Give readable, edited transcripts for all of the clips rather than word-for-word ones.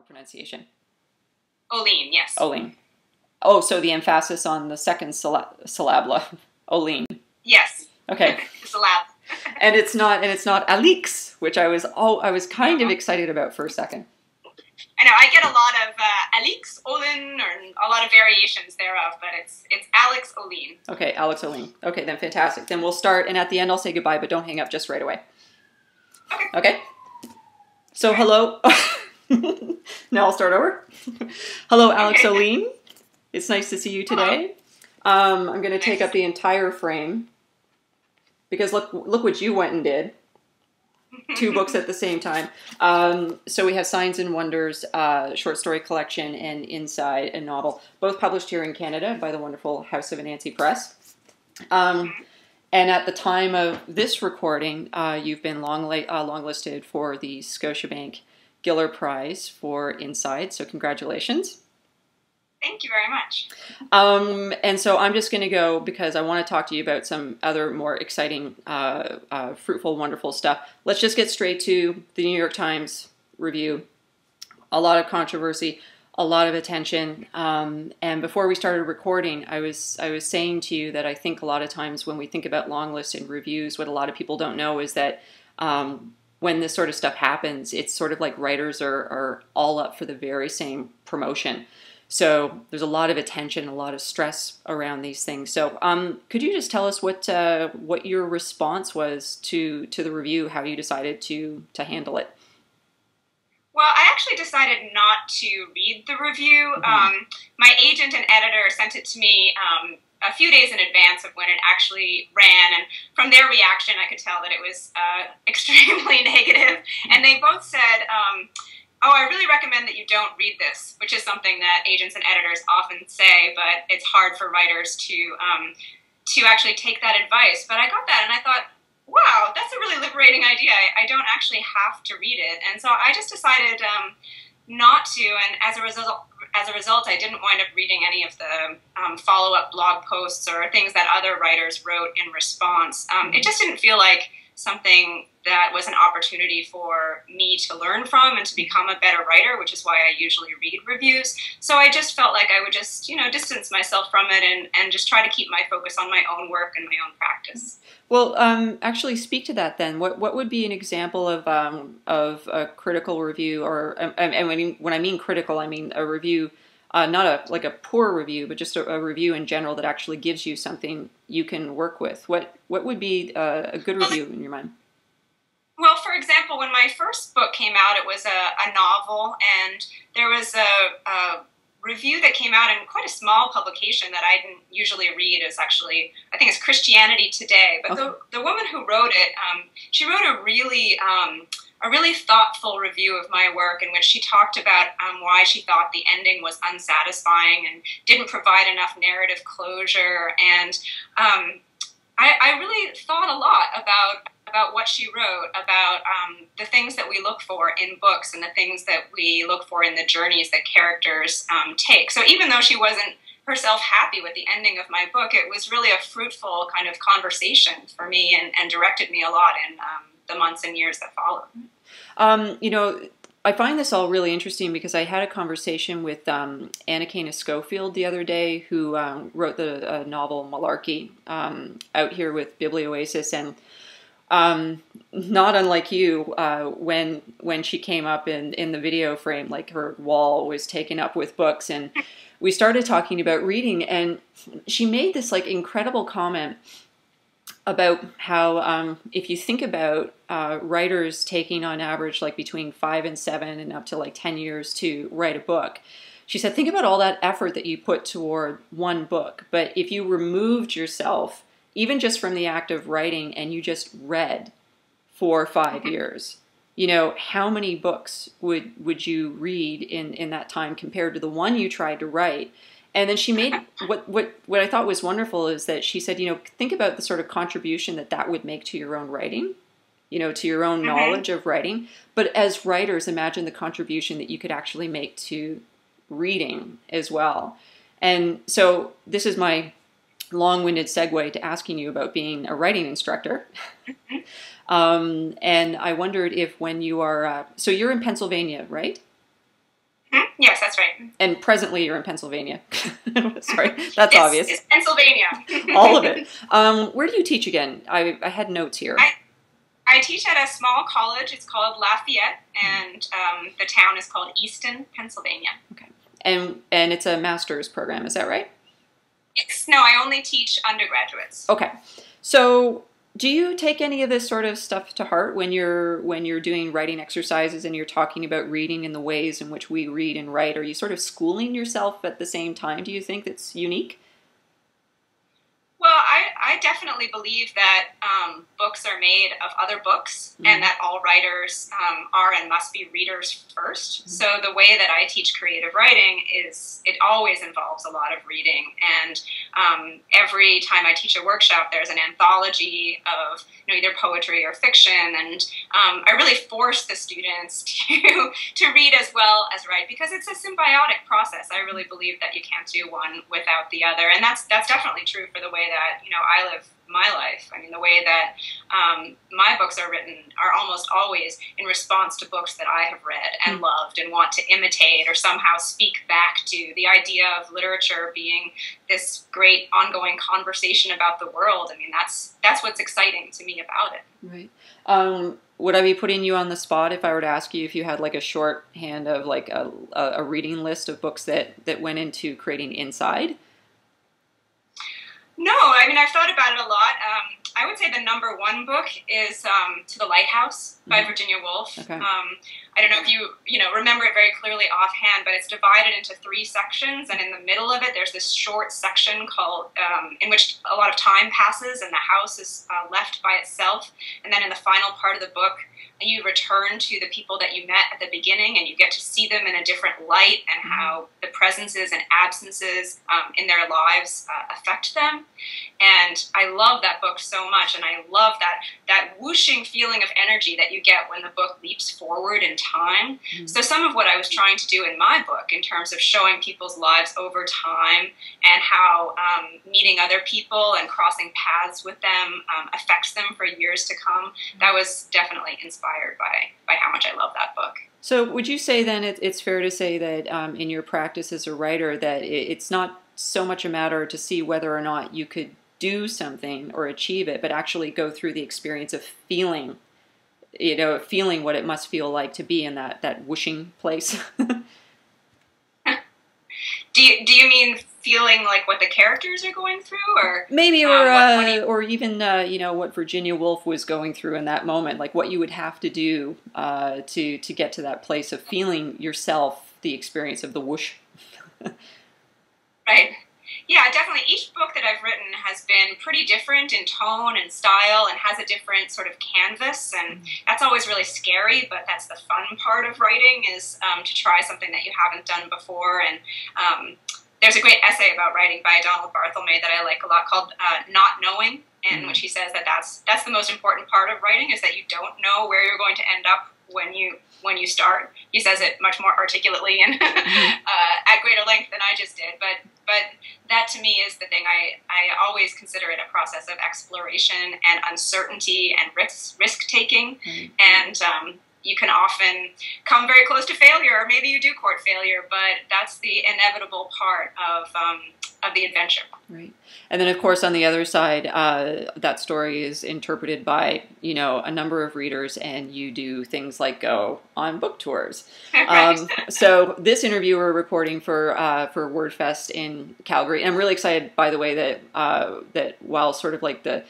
pronunciation? Ohlin, yes. Ohlin. Oh, so the emphasis on the second syllable, Ohlin. Yes. Okay. Syllable. And it's not Alix, which I was kind of excited about for a second. I know, I get a lot of Alix, Ohlin, or a lot of variations thereof, but it's Alix Ohlin. Okay, Alix Ohlin. Okay, then fantastic. Then we'll start, and at the end I'll say goodbye, but don't hang up just right away. Okay. Okay? So hello. Now I'll start over. Hello, Alix Ohlin. It's nice to see you today. I'm going to take up the entire frame because look what you went and did. 2 books at the same time. So we have Signs and Wonders, short story collection, and Inside, a novel, both published here in Canada by the wonderful House of Anansi Press. And at the time of this recording, you've been longlisted for the Scotiabank Giller Prize for Inside, so congratulations. Thank you very much. And so I'm just going to go because I want to talk to you about some other more exciting, fruitful, wonderful stuff. Let's just get straight to the New York Times review. A lot of controversy, a lot of attention. And before we started recording, I was saying to you that I think a lot of times when we think about long lists and reviews, what a lot of people don't know is that when this sort of stuff happens, it's sort of like writers are all up for the very same promotion. So there's a lot of attention, a lot of stress around these things. So could you just tell us what your response was to the review, how you decided to handle it? Well, I actually decided not to read the review. My agent and editor sent it to me a few days in advance of when it actually ran, and from their reaction, I could tell that it was extremely negative. And they both said, oh, I really recommend that you don't read this, which is something that agents and editors often say, but it's hard for writers to actually take that advice. But I got that, and I thought, wow, that's a really liberating idea. I don't actually have to read it. And so I just decided not to, and as a result, I didn't wind up reading any of the follow-up blog posts or things that other writers wrote in response. It just didn't feel like something that was an opportunity for me to learn from and to become a better writer, which is why I usually read reviews. So I just felt like I would just, distance myself from it and just try to keep my focus on my own work and my own practice. Well, actually speak to that then. What would be an example of a critical review, or and when I mean critical, I mean a review, not like a poor review, but just a review in general that actually gives you something you can work with. What would be a good review in your mind? Well, for example, when my first book came out, it was a novel, and there was a review that came out in quite a small publication that I didn't usually read. Is actually, I think it's Christianity Today. But okay. the woman who wrote it, she wrote a really thoughtful review of my work in which she talked about why she thought the ending was unsatisfying and didn't provide enough narrative closure. And I really thought a lot about what she wrote, about the things that we look for in books and the things that we look for in the journeys that characters take. So even though she wasn't herself happy with the ending of my book, it was really a fruitful kind of conversation for me and directed me a lot in the months and years that followed. I find this all really interesting because I had a conversation with Anna Canis Schofield the other day, who wrote the novel Malarkey out here with Biblioasis, and not unlike you, when she came up in the video frame, like her wall was taken up with books, and we started talking about reading, and she made this like incredible comment about how if you think about writers taking on average like between 5 and 7 and up to like 10 years to write a book, she said, think about all that effort that you put toward one book. But if you removed yourself, even just from the act of writing, and you just read for 5 years, how many books would you read in that time compared to the one you tried to write? And then she made what I thought was wonderful is that she said, think about the sort of contribution that would make to your own writing, to your own knowledge of writing. But as writers, imagine the contribution that you could actually make to reading as well. And so this is my long-winded segue to asking you about being a writing instructor. And I wondered if when you are, so you're in Pennsylvania, right? Yes, that's right. And presently you're in Pennsylvania. Sorry, that's obvious. It's Pennsylvania. All of it. Where do you teach again? I had notes here. I teach at a small college. It's called Lafayette, and the town is called Easton, Pennsylvania. Okay. And it's a master's program, is that right? No, I only teach undergraduates. Okay. So do you take any of this sort of stuff to heart when you're doing writing exercises and you're talking about reading and the ways in which we read and write? Are you sort of schooling yourself at the same time? Do you think that's unique? Well, I definitely believe that books are made of other books, and that all writers are and must be readers first. So the way that I teach creative writing is it always involves a lot of reading. And every time I teach a workshop, there's an anthology of either poetry or fiction, and I really force the students to read as well as write, because it's a symbiotic process. I really believe that you can't do one without the other, and that's definitely true for the way that I live my life. I mean, the way that my books are written are almost always in response to books that I have read and loved and want to imitate or somehow speak back to. The idea of literature being this great ongoing conversation about the world, I mean, that's what's exciting to me about it. Right. Would I be putting you on the spot if I were to ask you if you had like a shorthand of like a reading list of books that went into creating Inside? No, I mean, I've thought about it a lot. I would say the number one book is To the Lighthouse by Virginia Woolf. Okay. I don't know if you remember it very clearly offhand, but it's divided into 3 sections, and in the middle of it, there's this short section called in which a lot of time passes, and the house is left by itself. And then in the final part of the book, you return to the people that you met at the beginning, and you get to see them in a different light, and how the presences and absences in their lives affect them. And I love that book so much, and I love that whooshing feeling of energy that you get when the book leaps forward in time. So some of what I was trying to do in my book, in terms of showing people's lives over time and how meeting other people and crossing paths with them affects them for years to come, that was definitely inspired by how much I love that book. So would you say then it's fair to say that in your practice as a writer that it's not so much a matter to see whether or not you could do something or achieve it, but actually go through the experience of feeling what it must feel like to be in that whooshing place? Do you mean feeling like what the characters are going through, or maybe, or even what Virginia Woolf was going through in that moment, like what you would have to do to get to that place of feeling yourself the experience of the whoosh? Right. Yeah, definitely. Each book that I've written has been pretty different in tone and style and has a different sort of canvas, and that's always really scary, but that's the fun part of writing, is to try something that you haven't done before. And there's a great essay about writing by Donald Barthelme that I like a lot called Not Knowing, in which he says that that's the most important part of writing, is that you don't know where you're going to end up when you start. He says it much more articulately and at greater length than I just did, but that to me is the thing. I always consider it a process of exploration and uncertainty and risk taking, and you can often come very close to failure, or maybe you do court failure, but that's the inevitable part of the adventure. Right. And then, of course, on the other side, that story is interpreted by, a number of readers, and you do things like go on book tours. Right. So this interview we're reporting for WordFest in Calgary. And I'm really excited, by the way, that while sort of like the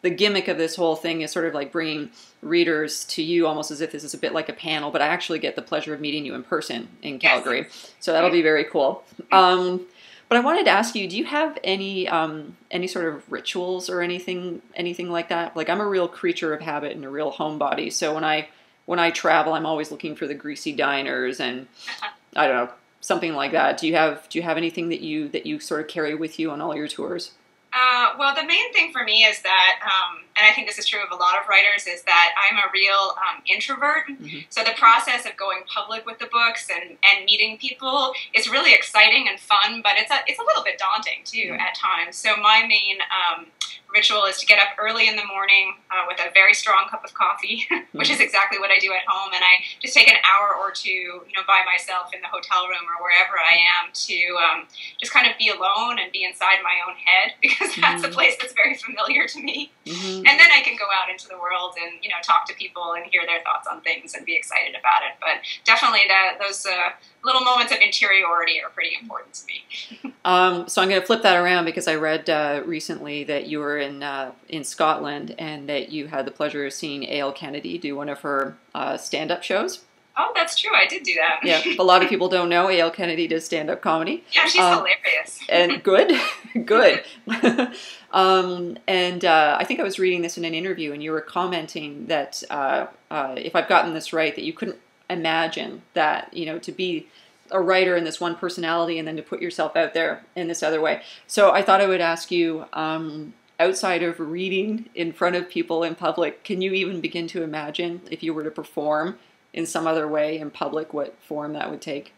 gimmick of this whole thing is sort of like bringing readers to you almost as if this is a bit like a panel, but I actually get the pleasure of meeting you in person in Calgary. Yes. So that'll be very cool. But I wanted to ask you, do you have any sort of rituals or anything like that? Like, I'm a real creature of habit and a real homebody. So when I travel, I'm always looking for the greasy diners and I don't know, something like that. Do you have anything that you sort of carry with you on all your tours? Well, the main thing for me is that, and I think this is true of a lot of writers, is that I'm a real introvert. So the process of going public with the books and meeting people is really exciting and fun, but it's a little bit daunting too at times. So my ritual is to get up early in the morning with a very strong cup of coffee, which is exactly what I do at home. And I just take an hour or two, by myself in the hotel room or wherever I am to just kind of be alone and be inside my own head, because that's a place that's very familiar to me. And then I can go out into the world and, talk to people and hear their thoughts on things and be excited about it. But definitely those little moments of interiority are pretty important to me. So I'm going to flip that around, because I read recently that you were in Scotland and that you had the pleasure of seeing A.L. Kennedy do one of her stand-up shows. Oh, that's true. I did do that. Yeah, a lot of people don't know A.L. Kennedy does stand-up comedy. Yeah, she's hilarious. And good. And I think I was reading this in an interview, and you were commenting that, if I've gotten this right, that you couldn't imagine that, to be a writer in this one personality and then to put yourself out there in this other way. So I thought I would ask you, outside of reading in front of people in public, can you even begin to imagine if you were to perform in some other way in public, what form that would take?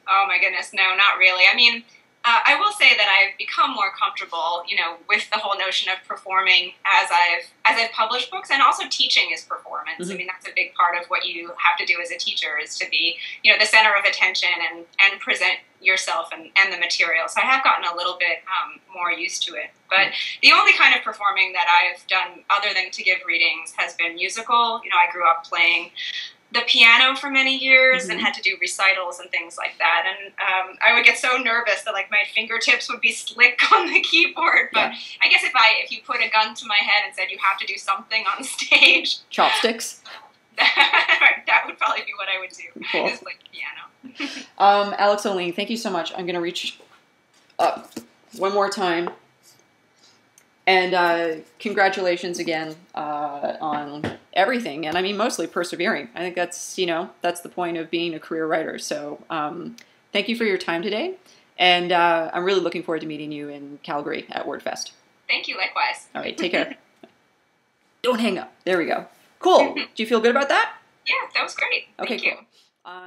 Oh my goodness, no, not really. I mean, I will say that I've become more comfortable, with the whole notion of performing as I've published books, and also teaching is performance. I mean, that's a big part of what you have to do as a teacher, is to be, the center of attention and present yourself and the material. So I have gotten a little bit more used to it. But the only kind of performing that I've done other than to give readings has been musical. I grew up playing the piano for many years and had to do recitals and things like that. And I would get so nervous that my fingertips would be slick on the keyboard. But I guess if you put a gun to my head and said you have to do something on stage, chopsticks. That would probably be what I would do. Cool. Is play piano. Alix Ohlin, thank you so much. I'm going to reach up one more time. And congratulations again on everything. And I mean, mostly persevering. I think that's the point of being a career writer. So thank you for your time today. And I'm really looking forward to meeting you in Calgary at WordFest. Thank you, likewise. All right, take care. Don't hang up. There we go. Cool. Do you feel good about that? Yeah, that was great. Okay, Thank you. Cool.